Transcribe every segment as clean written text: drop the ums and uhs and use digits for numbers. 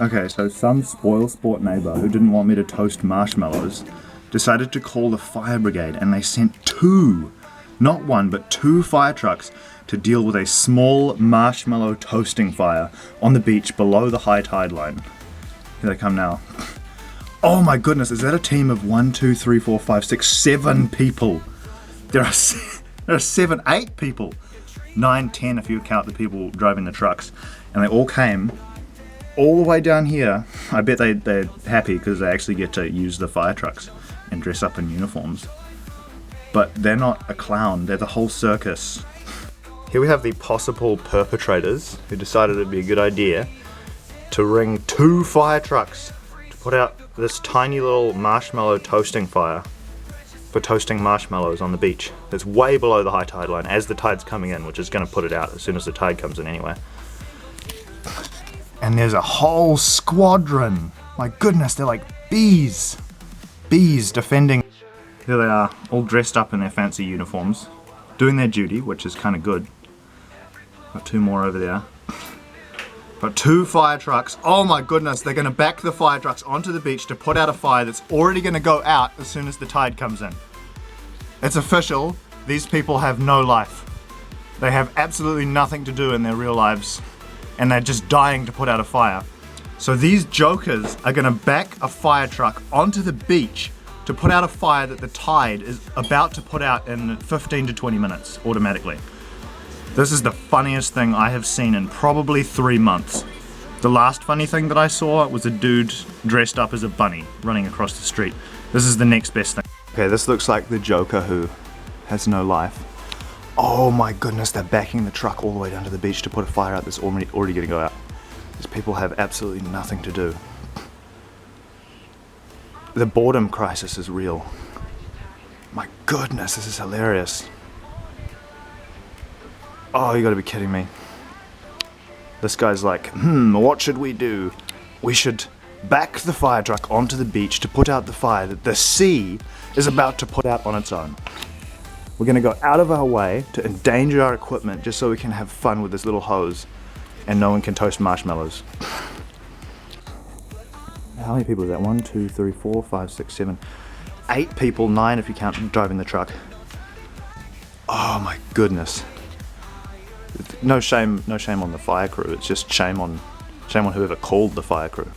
Okay, so some spoilsport neighbor who didn't want me to toast marshmallows decided to call the fire brigade, and they sent two, not one, but two fire trucks to deal with a small marshmallow toasting fire on the beach below the high tide line. Here they come now. Oh my goodness, is that a team of 1, 2, 3, 4, 5, 6, 7 people? There are 7, 8 people. 9, 10 if you count the people driving the trucks. And they all came all the way down here. I bet they're happy because they actually get to use the fire trucks and dress up in uniforms. But they're not a clown, they're the whole circus. Here we have the possible perpetrators who decided it'd be a good idea to ring 2 fire trucks to put out this tiny little marshmallow toasting fire for toasting marshmallows on the beach. It's way below the high tide line as the tide's coming in, which is going to put it out as soon as the tide comes in anyway. And there's a whole squadron. My goodness, they're like bees. Bees defending. Here they are, all dressed up in their fancy uniforms, doing their duty, which is kind of good. Got 2 more over there. Got 2 fire trucks. Oh my goodness, they're gonna back the fire trucks onto the beach to put out a fire that's already gonna go out as soon as the tide comes in. It's official, these people have no life. They have absolutely nothing to do in their real lives, and they're just dying to put out a fire. So these jokers are gonna back a fire truck onto the beach to put out a fire that the tide is about to put out in 15 to 20 minutes automatically. This is the funniest thing I have seen in probably 3 months. The last funny thing that I saw was a dude dressed up as a bunny running across the street. This is the next best thing. Okay, this looks like the Joker who has no life. Oh my goodness, they're backing the truck all the way down to the beach to put a fire out that's already gonna go out. These people have absolutely nothing to do. The boredom crisis is real. My goodness, this is hilarious. Oh, you gotta be kidding me. This guy's like, what should we do? We should back the fire truck onto the beach to put out the fire that the sea is about to put out on its own. We're gonna go out of our way to endanger our equipment just so we can have fun with this little hose and no one can toast marshmallows. How many people is that? 1, 2, 3, 4, 5, 6, 7, 8 people, 9 if you count driving the truck. Oh my goodness. No shame on the fire crew, it's just shame on whoever called the fire crew.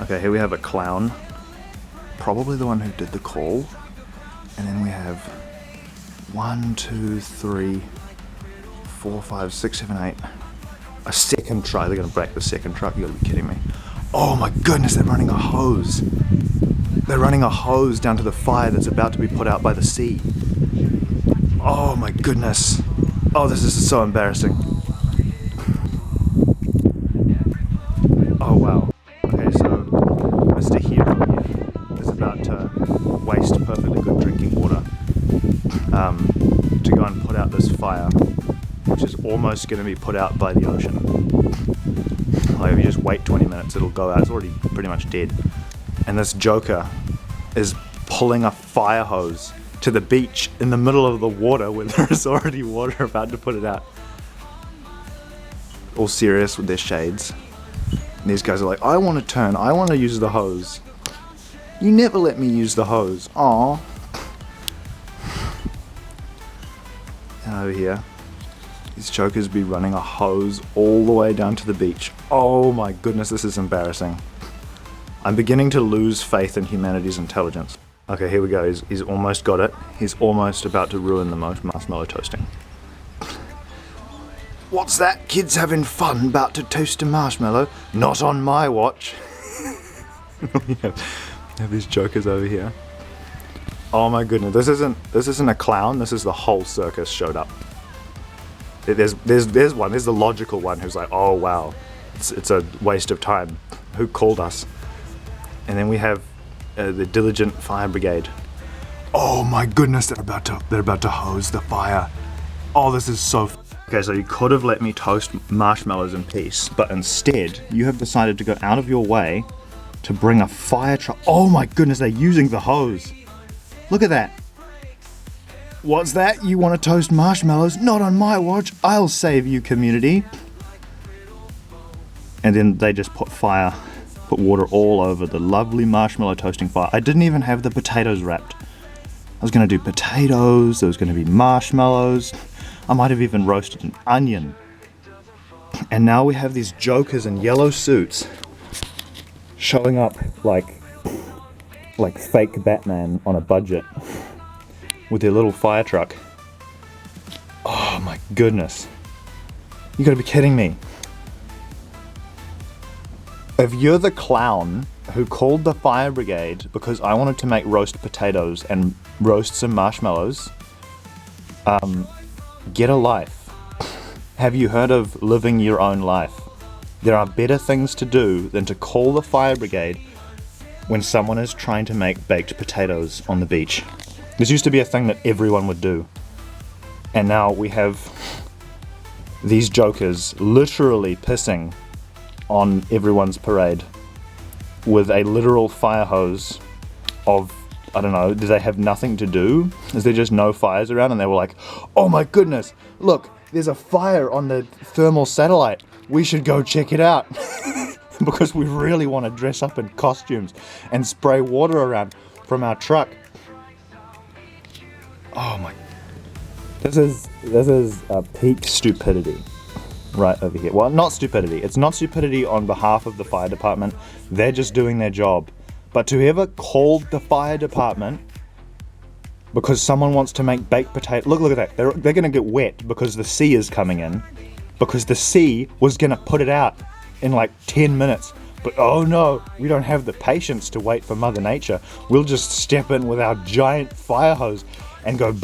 Okay, here we have a clown, probably the one who did the call, and then we have 1, 2, 3, 4, 5, 6, 7, 8. A second try, they're gonna break the second truck, you gotta be kidding me. Oh my goodness, they're running a hose. They're running a hose down to the fire that's about to be put out by the sea. Oh my goodness. Oh, this is so embarrassing. Oh wow. Okay, so Mr. Hero here is about to waste perfectly good drinking water to go and put out this fire, which is almost going to be put out by the ocean. Like if you just wait 20 minutes, it'll go out. It's already pretty much dead. And this joker is pulling a fire hose to the beach in the middle of the water where there is already water about to put it out. All serious with their shades. And these guys are like, I want to turn, I want to use the hose. You never let me use the hose. Aww. And over here, these jokers be running a hose all the way down to the beach. Oh my goodness, this is embarrassing. I'm beginning to lose faith in humanity's intelligence. Okay, here we go. He's almost got it. He's almost about to ruin the marshmallow toasting. What's that? Kids having fun about to toast a marshmallow? Not on my watch. We have these jokers over here. Oh my goodness, this isn't a clown, this is the whole circus showed up. There's one, there's the logical one who's like, oh wow, it's a waste of time. Who called us? And then we have the diligent fire brigade. Oh my goodness, they're about to hose the fire. Oh, this is so. Okay, so you could have let me toast marshmallows in peace, but instead you have decided to go out of your way to bring a fire truck. Oh my goodness, they're using the hose. Look at that. What's that? You want to toast marshmallows? Not on my watch. I'll save you, community. And then they just put fire Put water all over the lovely marshmallow toasting fire. I didn't even have the potatoes wrapped. I was going to do potatoes, there was going to be marshmallows. I might have even roasted an onion. And now we have these jokers in yellow suits showing up like fake Batman on a budget with their little fire truck. Oh my goodness. You gotta be kidding me. If you're the clown who called the fire brigade because I wanted to make roast potatoes and roast some marshmallows, get a life. Have you heard of living your own life? There are better things to do than to call the fire brigade when someone is trying to make baked potatoes on the beach. This used to be a thing that everyone would do. And now we have these jokers literally pissing on everyone's parade with a literal fire hose of, I don't know, do they have nothing to do? Is there just no fires around? And they were like, oh my goodness, look, there's a fire on the thermal satellite. We should go check it out. Because we really want to dress up in costumes and spray water around from our truck. Oh my, this is peak stupidity right over here. Well, not stupidity. It's not stupidity on behalf of the fire department. They're just doing their job. But to whoever called the fire department because someone wants to make baked potato, look at that. They're gonna get wet because the sea is coming in. Because the sea was gonna put it out in like 10 minutes. But oh no, we don't have the patience to wait for Mother Nature. We'll just step in with our giant fire hose and go and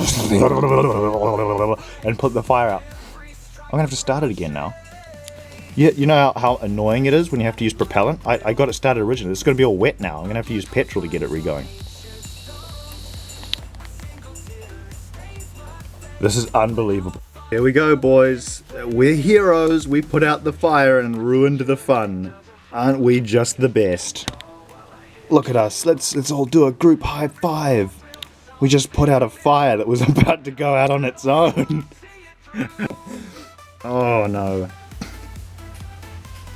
put the fire out. I'm gonna have to start it again now. You know how annoying it is when you have to use propellant? I got it started originally. It's gonna be all wet now. I'm gonna have to use petrol to get it re-going. This is unbelievable. Here we go, boys. We're heroes. We put out the fire and ruined the fun. Aren't we just the best? Look at us. Let's all do a group high five. We just put out a fire that was about to go out on its own. Oh no.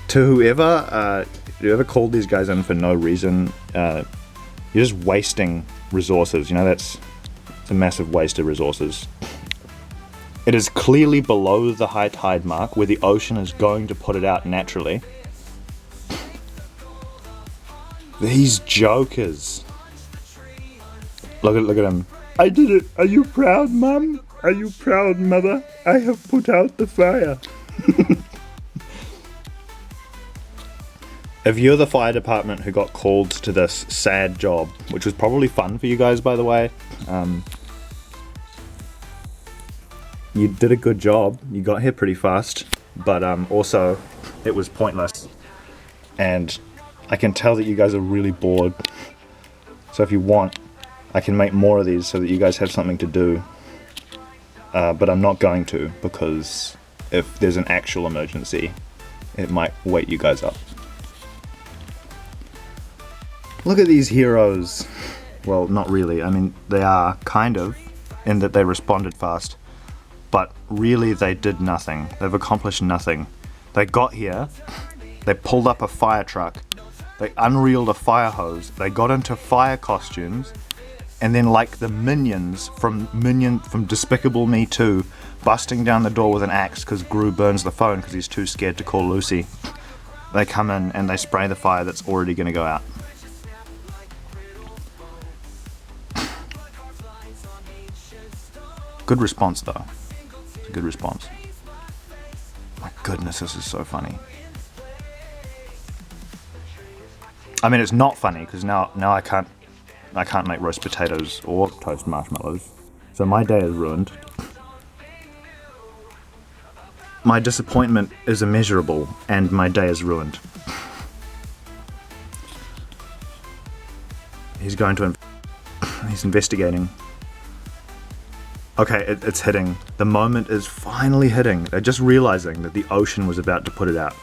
To whoever called these guys in for no reason, you're just wasting resources. You know, it's a massive waste of resources. It is clearly below the high tide mark where the ocean is going to put it out naturally. These jokers. Look at him. I did it. Are you proud, Mum? Are you proud, Mother? I have put out the fire. If you're the fire department who got called to this sad job, which was probably fun for you guys, by the way, you did a good job. You got here pretty fast, but also it was pointless. And I can tell that you guys are really bored. So if you want, I can make more of these so that you guys have something to do. But I'm not going to, because if there's an actual emergency, it might wake you guys up. Look at these heroes. Well, not really. I mean, they are kind of, in that they responded fast. But really they did nothing. They've accomplished nothing. They got here, they pulled up a fire truck, they unreeled a fire hose, they got into fire costumes, and then like the minions from Despicable Me 2, busting down the door with an axe because Gru burns the phone because he's too scared to call Lucy, they come in and they spray the fire that's already going to go out. Good response though. It's a good response. My goodness, this is so funny. I mean, it's not funny because now I can't make roast potatoes or toast marshmallows. So my day is ruined. My disappointment is immeasurable and my day is ruined. He's investigating. Okay, it's hitting. The moment is finally hitting. They're just realizing that the ocean was about to put it out.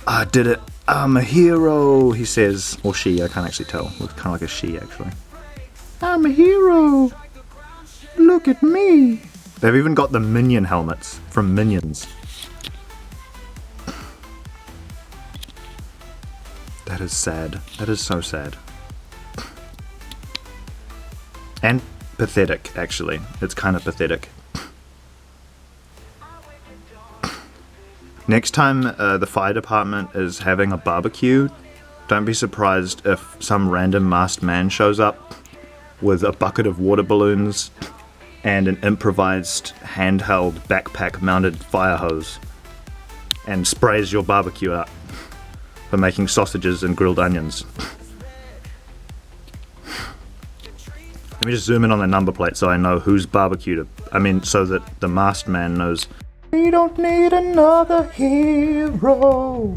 I did it. I'm a hero, he says. Or she, I can't actually tell. It looks kind of like a she, actually. I'm a hero. Look at me. They've even got the minion helmets from Minions. That is sad. That is so sad. And pathetic, actually. It's kind of pathetic. Next time the fire department is having a barbecue, don't be surprised if some random masked man shows up with a bucket of water balloons and an improvised handheld backpack mounted fire hose and sprays your barbecue up for making sausages and grilled onions. Let me just zoom in on the number plate so I know who's barbecued. So that the masked man knows. We don't need another hero.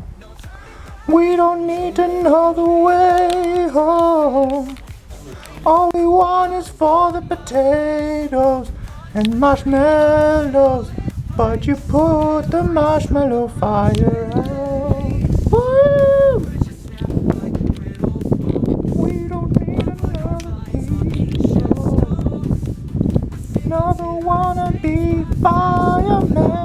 We don't need another way home. All we want is for the potatoes and marshmallows. But you put the marshmallow fire out. Woo! We don't need another hero. Another wannabe fireman.